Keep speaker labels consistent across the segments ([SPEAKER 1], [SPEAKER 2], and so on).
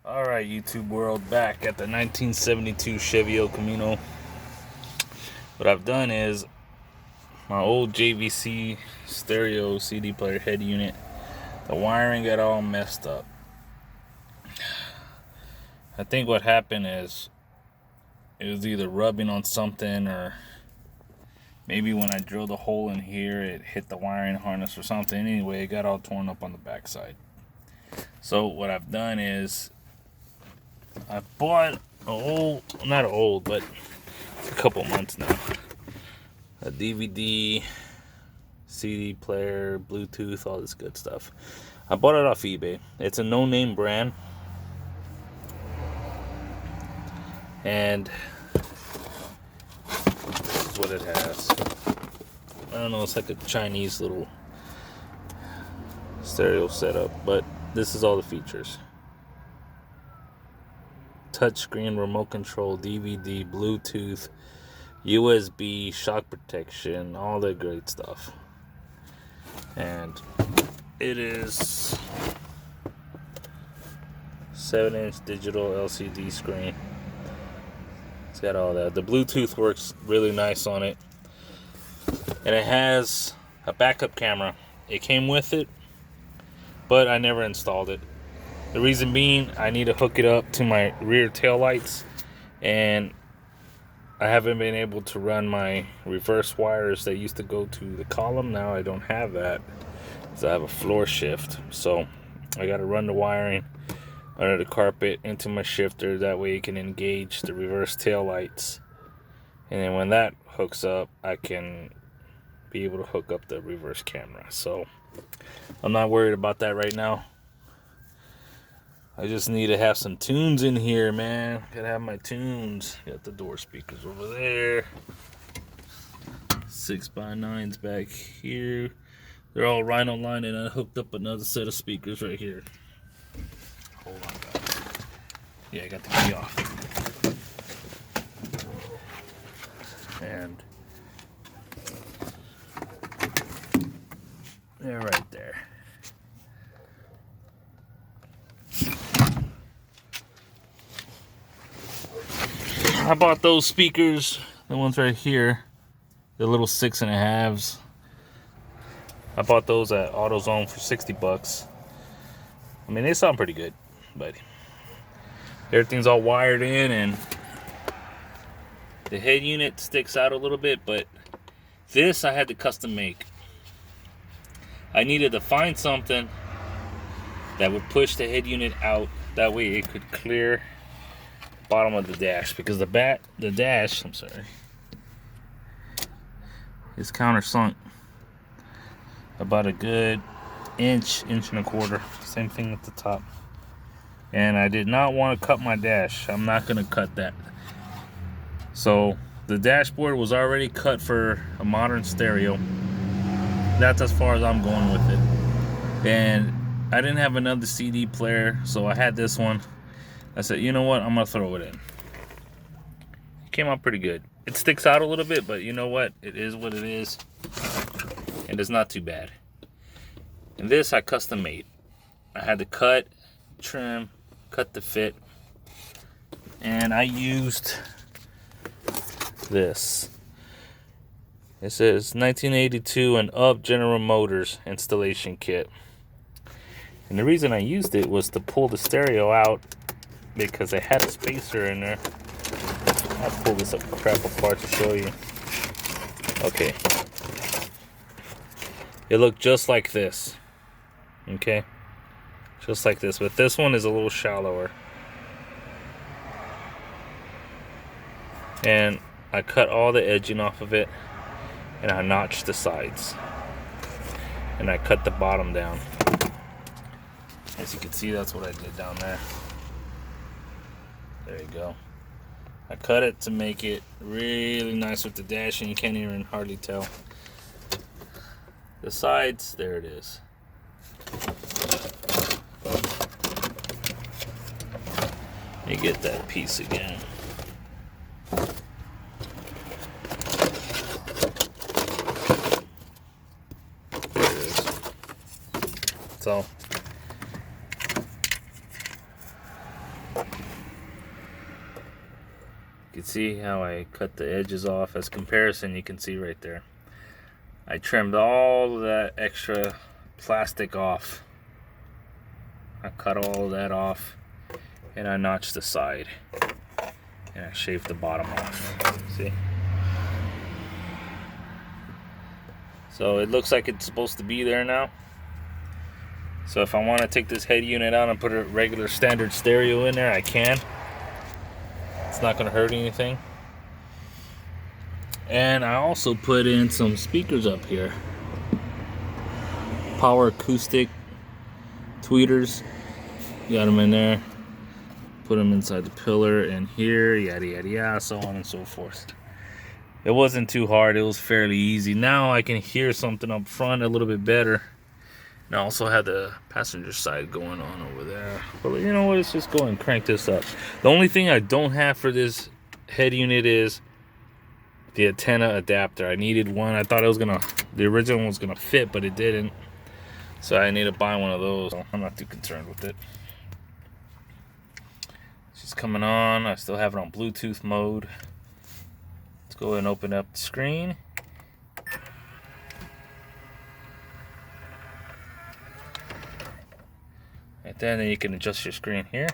[SPEAKER 1] Alright, YouTube world, back at the 1972 Chevy El Camino. What I've done is my old JVC stereo CD player head unit, the wiring got all messed up. I think what happened is it was either rubbing on something, or maybe when I drilled a hole in here it hit the wiring harness or something. Anyway, it got all torn up on the backside. So what I've done is I bought not old, but a couple months now, a DVD, CD player, Bluetooth, all this good stuff. I bought it off eBay. It's a no-name brand, and this is what it has. I don't know, it's like a Chinese little stereo setup, but this is all the features. Touchscreen, remote control, DVD, Bluetooth, USB, shock protection, all that great stuff. And it is 7-inch digital LCD screen. It's got all that. The Bluetooth works really nice on it. And it has a backup camera. It came with it, but I never installed it. The reason being, I need to hook it up to my rear tail lights, and I haven't been able to run my reverse wires that used to go to the column. Now I don't have that, because I have a floor shift. So I got to run the wiring under the carpet into my shifter. That way it can engage the reverse tail lights. And then when that hooks up, I can be able to hook up the reverse camera. So I'm not worried about that right now. I just need to have some tunes in here, man. Gotta have my tunes. Got the door speakers over there. 6x9s back here. They're all Rhino line, and I hooked up another set of speakers right here. Hold on, guys. Yeah, I got the key off. And they're right there. I bought those speakers, the ones right here, the little 6.5s. I bought those at AutoZone for $60. I mean, they sound pretty good, but everything's all wired in, and the head unit sticks out a little bit, but this I had to custom make. I needed to find something that would push the head unit out. That way it could clear the bottom of the dash, because the dash, is countersunk about a good inch and a quarter. Same thing at the top. And I did not want to cut my dash. I'm not going to cut that. So the dashboard was already cut for a modern stereo. That's as far as I'm going with it. And I didn't have another CD player, so I had this one. I said, you know what, I'm going to throw it in. It came out pretty good. It sticks out a little bit, but you know what? It is what it is. And it's not too bad. And this I custom made. I had to cut, trim, cut to fit. And I used this. It says 1982 and up General Motors installation kit. And the reason I used it was to pull the stereo out, because I had a spacer in there. I'll pull this crap apart to show you. Okay. It looked just like this. Okay? Just like this. But this one is a little shallower. And I cut all the edging off of it, and I notched the sides. And I cut the bottom down. As you can see, that's what I did down there. There you go. I cut it to make it really nice with the dash, and you can't even hardly tell. The sides, there it is. Let me get that piece again. There it is. So can see how I cut the edges off. As comparison, you can see right there. I trimmed all of that extra plastic off. I cut all of that off, and I notched the side, and I shaved the bottom off. See? So it looks like it's supposed to be there now. So if I want to take this head unit out and put a regular standard stereo in there, I can. It's not going to hurt anything. And I also put in some speakers up here. Power acoustic tweeters. Got them in there. Put them inside the pillar and here, yada yada yada, so on and so forth. It wasn't too hard. It was fairly easy. Now I can hear something up front a little bit better. And I also have the passenger side going on over there. But you know what? Let's just go and crank this up. The only thing I don't have for this head unit is the antenna adapter. I needed one. I thought it was the original one was gonna fit, but it didn't. So I need to buy one of those. I'm not too concerned with it. It's just coming on. I still have it on Bluetooth mode. Let's go ahead and open up the screen. Right there, and then you can adjust your screen here.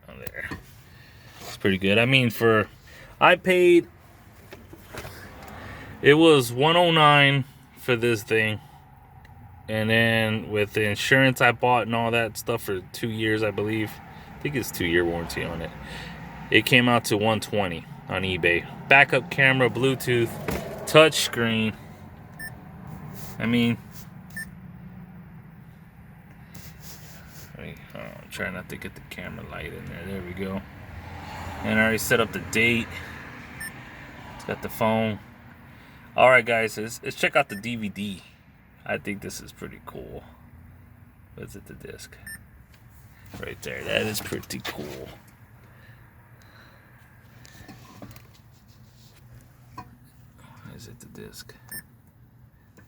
[SPEAKER 1] Oh, there. It's pretty good. I mean, I paid, it was $109 for this thing. And then with the insurance I bought and all that stuff for 2 years, I believe. I think it's 2-year warranty on it. It came out to $120 on eBay. Backup camera, Bluetooth, touch screen. I mean, I'm trying not to get the camera light in there. There we go. And I already set up the date. It's got the phone. All right, guys, let's check out the DVD. I think this is pretty cool. What's it, the disc? Right there. That is pretty cool. Is it the disc?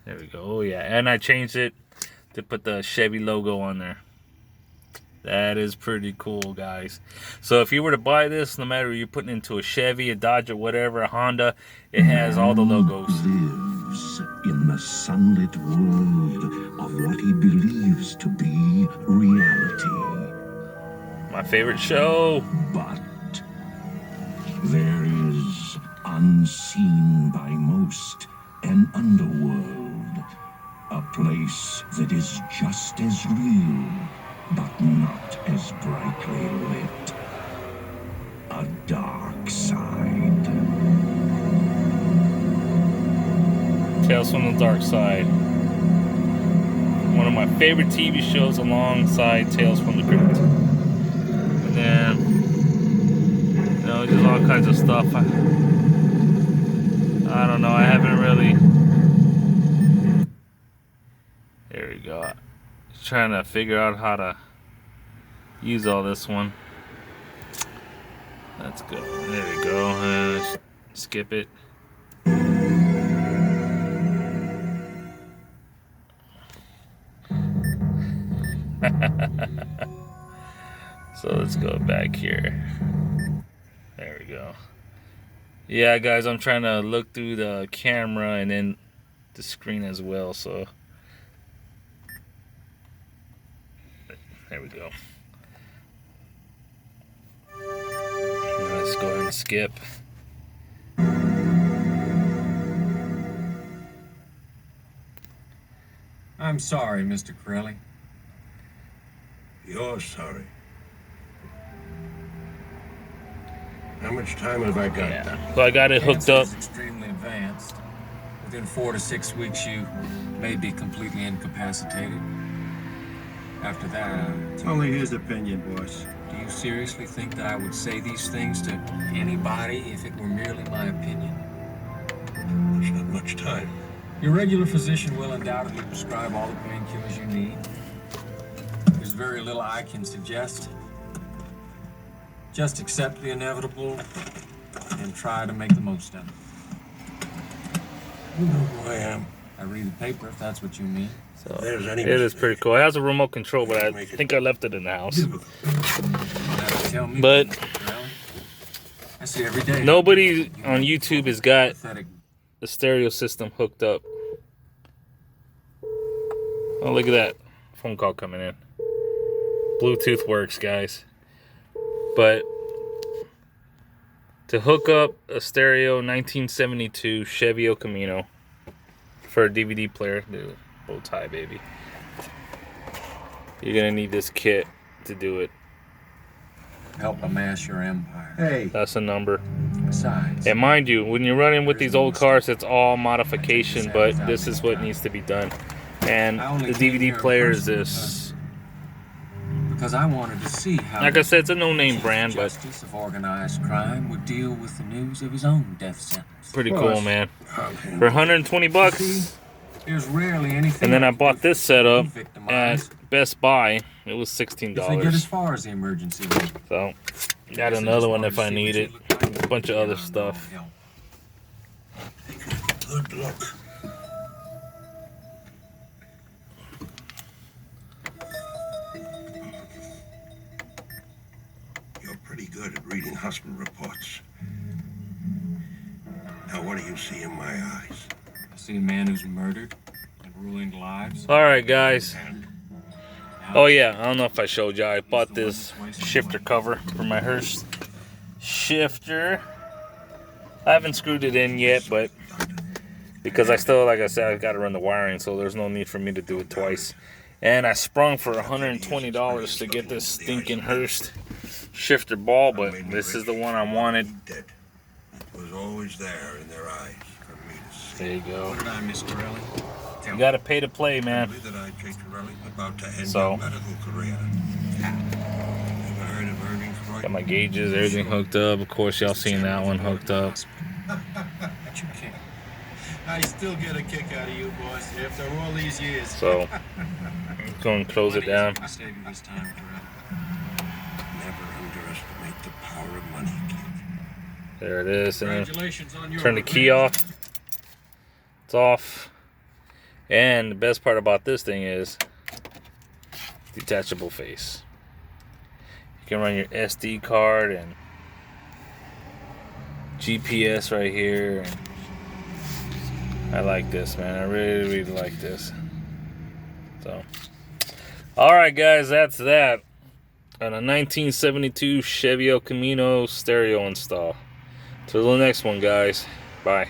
[SPEAKER 1] There we go. Oh, yeah. And I changed it to put the Chevy logo on there. That is pretty cool, guys. So if you were to buy this, no matter you're putting into a Chevy, a Dodge, or whatever, a Honda, it has all the logos.
[SPEAKER 2] Lives in the sunlit world of what he believes to be reality.
[SPEAKER 1] My favorite show.
[SPEAKER 2] But there is, unseen by most, an underworld. A place that is just as real, but not as brightly lit. A dark side.
[SPEAKER 1] Tales from the Dark Side. One of my favorite TV shows alongside Tales from the Crypt. And then, you know, just all kinds of stuff. I don't know, I haven't really... There we go. Just trying to figure out how to use all this one. Let's go. There we go. Skip it. So let's go back here. There we go. Yeah, guys, I'm trying to look through the camera and then the screen as well. So there we go. Let's go ahead and skip.
[SPEAKER 3] I'm sorry, Mr. Corelli.
[SPEAKER 4] You're sorry. How much time have I got?
[SPEAKER 1] Yeah. So I got it hooked up.
[SPEAKER 3] Cancer is extremely advanced. Within 4 to 6 weeks, you may be completely incapacitated. After that,
[SPEAKER 4] It's only his opinion, boss.
[SPEAKER 3] do you seriously think that I would say these things to anybody if it were merely my opinion?
[SPEAKER 4] There's not much time.
[SPEAKER 3] Your regular physician will undoubtedly prescribe all the painkillers you need. There's very little I can suggest. Just accept the inevitable and try to make the most of it.
[SPEAKER 4] You know who I am.
[SPEAKER 3] I read the paper if that's what you mean.
[SPEAKER 1] So
[SPEAKER 4] There's any
[SPEAKER 1] it is
[SPEAKER 4] mistake.
[SPEAKER 1] pretty cool. It has a remote control, but I think I left it in the house.
[SPEAKER 3] You don't have to tell me.
[SPEAKER 1] But
[SPEAKER 3] Really? I see every day.
[SPEAKER 1] nobody on YouTube has got
[SPEAKER 3] Pathetic.
[SPEAKER 1] the stereo system hooked up. Oh, look at that. Phone call coming in. Bluetooth works, guys. But to hook up a stereo 1972 Chevy El Camino for a DVD player, dude, bow tie, baby. You're gonna need this kit to do it.
[SPEAKER 3] Help amass your empire.
[SPEAKER 4] Hey.
[SPEAKER 1] That's the number.
[SPEAKER 3] Besides,
[SPEAKER 1] And mind you, when you're running with these old cars, it's all modification, but this is what needs to be done. And the DVD player is this.
[SPEAKER 3] because I wanted to see how,
[SPEAKER 1] Like I said, it's a no-name brand, but
[SPEAKER 3] justice of organized crime would deal with the news of his own death sentence.
[SPEAKER 1] pretty cool, man.
[SPEAKER 4] I'll
[SPEAKER 1] For
[SPEAKER 4] handle it.
[SPEAKER 1] 120 bucks.
[SPEAKER 3] There's rarely anything.
[SPEAKER 1] And then I bought this setup at
[SPEAKER 3] victimized
[SPEAKER 1] Best Buy. It was
[SPEAKER 3] if they get as
[SPEAKER 1] $16.
[SPEAKER 3] far as the emergency room.
[SPEAKER 1] So, got another one if I need it. A bunch of other stuff.
[SPEAKER 4] Good luck. You're pretty good at reading hospital reports. Now, what do you see in my eyes?
[SPEAKER 3] I see a man who's murdered and ruined lives.
[SPEAKER 1] Alright, guys.
[SPEAKER 4] And
[SPEAKER 1] Oh, yeah. I don't know if I showed you. I bought this shifter cover for my Hearst shifter. I haven't screwed it in yet, but because I still, like I said, I got to run the wiring, so there's no need for me to do it twice. And I sprung for $120 to get this stinking Hearst shifter ball, but this is the one I wanted.
[SPEAKER 4] dead. It was always there in their eyes for me to see.
[SPEAKER 1] There you go.
[SPEAKER 3] What did I miss, Corelli? Tell
[SPEAKER 1] You
[SPEAKER 3] me.
[SPEAKER 1] got to pay to play, man.
[SPEAKER 4] Tell me that I, Jake Corelli, about to end
[SPEAKER 1] So.
[SPEAKER 4] your medical career. Ever heard of Irving Freud?
[SPEAKER 1] Got my gauges, everything hooked up. Of course, y'all seen that one hooked up.
[SPEAKER 3] But you can't.
[SPEAKER 4] I still get a kick out of you, boss, after all these years.
[SPEAKER 1] So, I'm going to close it down.
[SPEAKER 3] I save you this time, Corelli.
[SPEAKER 4] Never underestimate the power of money, kid.
[SPEAKER 1] There it is. And then
[SPEAKER 3] Congratulations on your
[SPEAKER 1] turn the key off. It's off. And the best part about this thing is detachable face. You can run your SD card and GPS right here. And I like this, man. I really like this. So, alright, guys, that's that on a 1972 Chevy El Camino stereo install. Till the next one, guys. Bye.